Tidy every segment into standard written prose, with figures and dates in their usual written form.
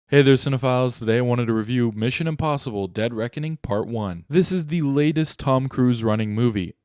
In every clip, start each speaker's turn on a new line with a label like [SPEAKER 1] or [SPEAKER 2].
[SPEAKER 1] Hey there, cinephiles. Today I wanted to review Mission Impossible: Dead Reckoning Part 1. This is the latest Tom Cruise running movie.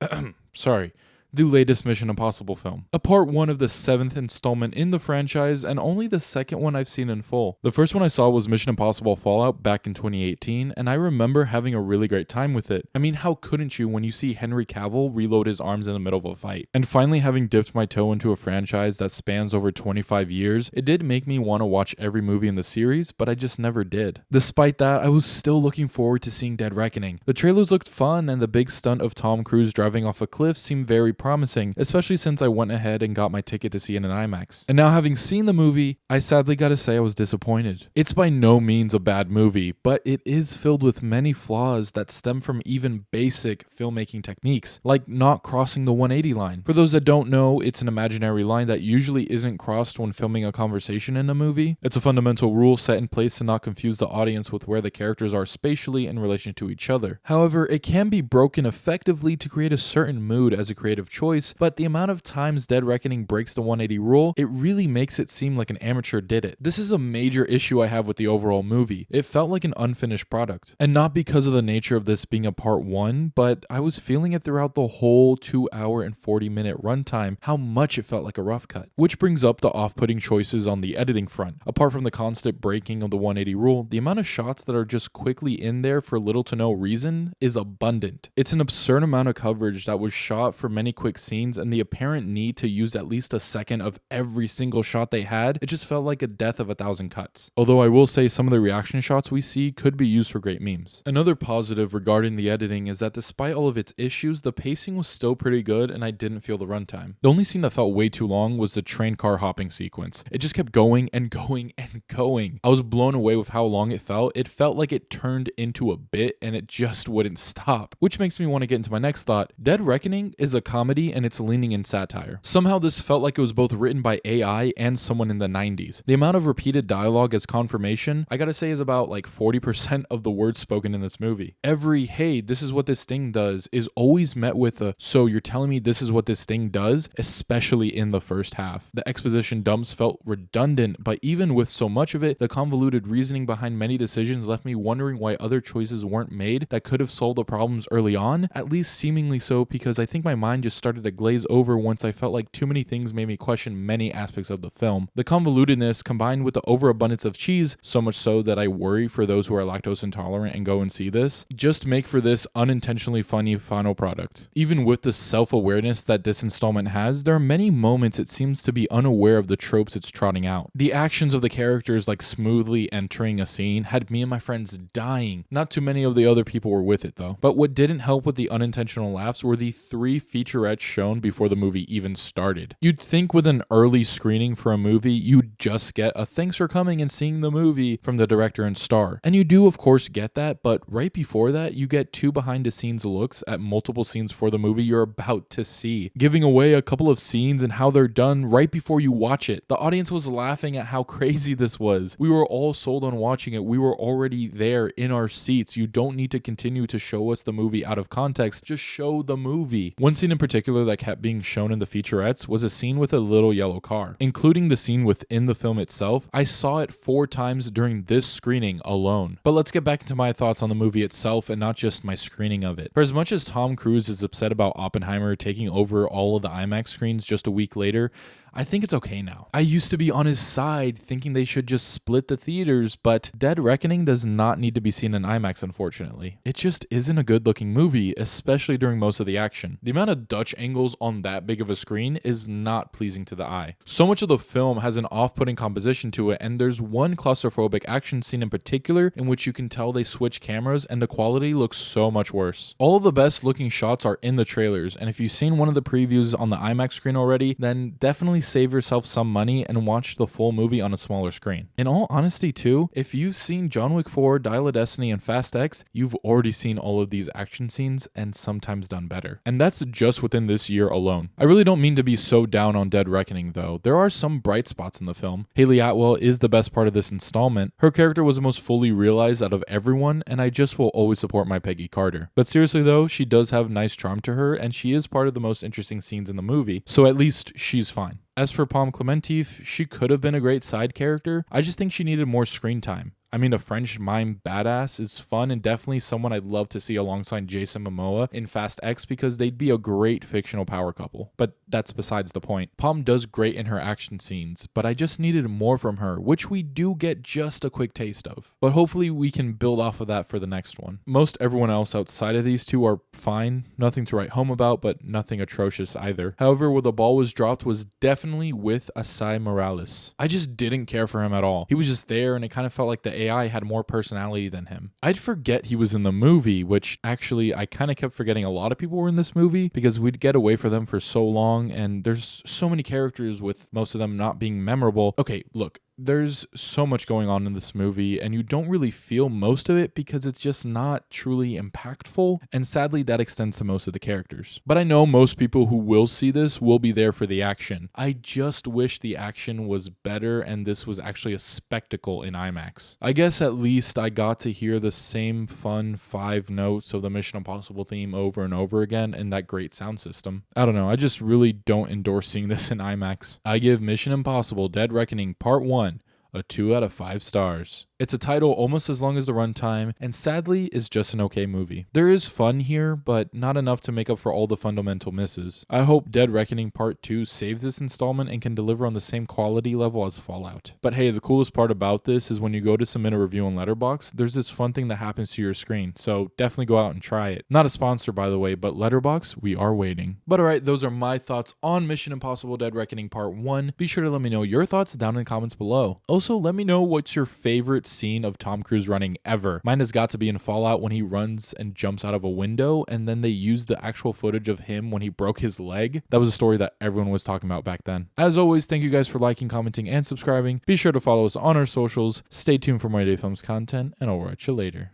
[SPEAKER 1] Sorry. The latest Mission Impossible film. A part 1 of the 7th installment in the franchise, and only the second one I've seen in full. The first one I saw was Mission Impossible Fallout back in 2018, and I remember having a really great time with it. I mean, how couldn't you when you see Henry Cavill reload his arms in the middle of a fight? And finally having dipped my toe into a franchise that spans over 25 years, it did make me want to watch every movie in the series, but I just never did. Despite that, I was still looking forward to seeing Dead Reckoning. The trailers looked fun, and the big stunt of Tom Cruise driving off a cliff seemed very promising, especially since I went ahead and got my ticket to see it in IMAX. And now having seen the movie, I sadly gotta say I was disappointed. It's by no means a bad movie, but it is filled with many flaws that stem from even basic filmmaking techniques, like not crossing the 180 line. For those that don't know, it's an imaginary line that usually isn't crossed when filming a conversation in a movie. It's a fundamental rule set in place to not confuse the audience with where the characters are spatially in relation to each other. However, it can be broken effectively to create a certain mood as a creative choice, but the amount of times Dead Reckoning breaks the 180 rule, it really makes it seem like an amateur did it. This is a major issue I have with the overall movie. It felt like an unfinished product. And not because of the nature of this being a part 1, but I was feeling it throughout the whole 2 hour and 40-minute runtime, how much it felt like a rough cut. Which brings up the off-putting choices on the editing front. Apart from the constant breaking of the 180 rule, the amount of shots that are just quickly in there for little to no reason is abundant. It's an absurd amount of coverage that was shot for many quick scenes, and the apparent need to use at least a second of every single shot they had, it just felt like a death of 1,000 cuts. Although I will say some of the reaction shots we see could be used for great memes. Another positive regarding the editing is that despite all of its issues, the pacing was still pretty good and I didn't feel the runtime. The only scene that felt way too long was the train car hopping sequence. It just kept going and going and going. I was blown away with how long it felt. It felt like it turned into a bit and it just wouldn't stop. Which makes me want to get into my next thought. Dead Reckoning is a comedy and it's leaning in satire. Somehow this felt like it was both written by AI and someone in the 90s. The amount of repeated dialogue as confirmation, I gotta say, is about like 40% of the words spoken in this movie. Every, hey, this is what this thing does, is always met with a, so you're telling me this is what this thing does, especially in the first half. The exposition dumps felt redundant, but even with so much of it, the convoluted reasoning behind many decisions left me wondering why other choices weren't made that could have solved the problems early on, at least seemingly so, because I think my mind just started to glaze over once I felt like too many things made me question many aspects of the film. The convolutedness combined with the overabundance of cheese, so much so that I worry for those who are lactose intolerant and go and see this, just make for this unintentionally funny final product. Even with the self-awareness that this installment has, there are many moments it seems to be unaware of the tropes it's trotting out. The actions of the characters, like smoothly entering a scene, had me and my friends dying. Not too many of the other people were with it though. But what didn't help with the unintentional laughs were the 3 featurettes shown before the movie even started. You'd think with an early screening for a movie, you'd just get a thanks for coming and seeing the movie from the director and star. And you do of course get that, but right before that, you get 2 behind the scenes looks at multiple scenes for the movie you're about to see, giving away a couple of scenes and how they're done right before you watch it. The audience was laughing at how crazy this was. We were all sold on watching it. We were already there in our seats. You don't need to continue to show us the movie out of context. Just show the movie. One scene in particular that kept being shown in the featurettes was a scene with a little yellow car. Including the scene within the film itself, I saw it 4 times during this screening alone. But let's get back into my thoughts on the movie itself and not just my screening of it. For as much as Tom Cruise is upset about Oppenheimer taking over all of the IMAX screens just a week later, I think it's okay now. I used to be on his side thinking they should just split the theaters, but Dead Reckoning does not need to be seen in IMAX, unfortunately. It just isn't a good looking movie, especially during most of the action. The amount of Dutch angles on that big of a screen is not pleasing to the eye. So much of the film has an off-putting composition to it, and there's one claustrophobic action scene in particular in which you can tell they switch cameras and the quality looks so much worse. All of the best looking shots are in the trailers, and if you've seen one of the previews on the IMAX screen already, then definitely save yourself some money and watch the full movie on a smaller screen. In all honesty too, if you've seen John Wick 4, Dial of Destiny, and Fast X, you've already seen all of these action scenes and sometimes done better. And that's just within this year alone. I really don't mean to be so down on Dead Reckoning though. There are some bright spots in the film. Hayley Atwell is the best part of this installment. Her character was the most fully realized out of everyone, and I just will always support my Peggy Carter. But seriously though, she does have nice charm to her, and she is part of the most interesting scenes in the movie, so at least she's fine. As for Palm Clementif, she could have been a great side character. I just think she needed more screen time. I mean, a French mime badass is fun and definitely someone I'd love to see alongside Jason Momoa in Fast X because they'd be a great fictional power couple. But that's besides the point. Palm does great in her action scenes, but I just needed more from her, which we do get just a quick taste of. But hopefully we can build off of that for the next one. Most everyone else outside of these two are fine, nothing to write home about, but nothing atrocious either. However, where the ball was dropped was definitely with Asai Morales. I just didn't care for him at all. He was just there and it kind of felt like the AI had more personality than him. I'd forget he was in the movie, which actually I kind of kept forgetting a lot of people were in this movie because we'd get away from them for so long and there's so many characters with most of them not being memorable. Okay, look. There's so much going on in this movie and you don't really feel most of it because it's just not truly impactful, and sadly that extends to most of the characters. But I know most people who will see this will be there for the action. I just wish the action was better and this was actually a spectacle in IMAX. I guess at least I got to hear the same fun 5 notes of the Mission Impossible theme over and over again in that great sound system. I don't know, I just really don't endorse seeing this in IMAX. I give Mission Impossible Dead Reckoning Part 1 a 2 out of 5 stars. It's a title almost as long as the runtime, and sadly is just an okay movie. There is fun here, but not enough to make up for all the fundamental misses. I hope Dead Reckoning Part 2 saves this installment and can deliver on the same quality level as Fallout. But hey, the coolest part about this is when you go to submit a review on Letterboxd, there's this fun thing that happens to your screen, so definitely go out and try it. Not a sponsor by the way, but Letterboxd, we are waiting. But alright, those are my thoughts on Mission Impossible Dead Reckoning Part 1. Be sure to let me know your thoughts down in the comments below. Also, let me know what's your favorite scene of Tom Cruise running ever. Mine has got to be in Fallout when he runs and jumps out of a window and then they use the actual footage of him when he broke his leg. That was a story that everyone was talking about back then. As always, thank you guys for liking, commenting, and subscribing. Be sure to follow us on our socials. Stay tuned for more Day Films content, and I'll catch you later.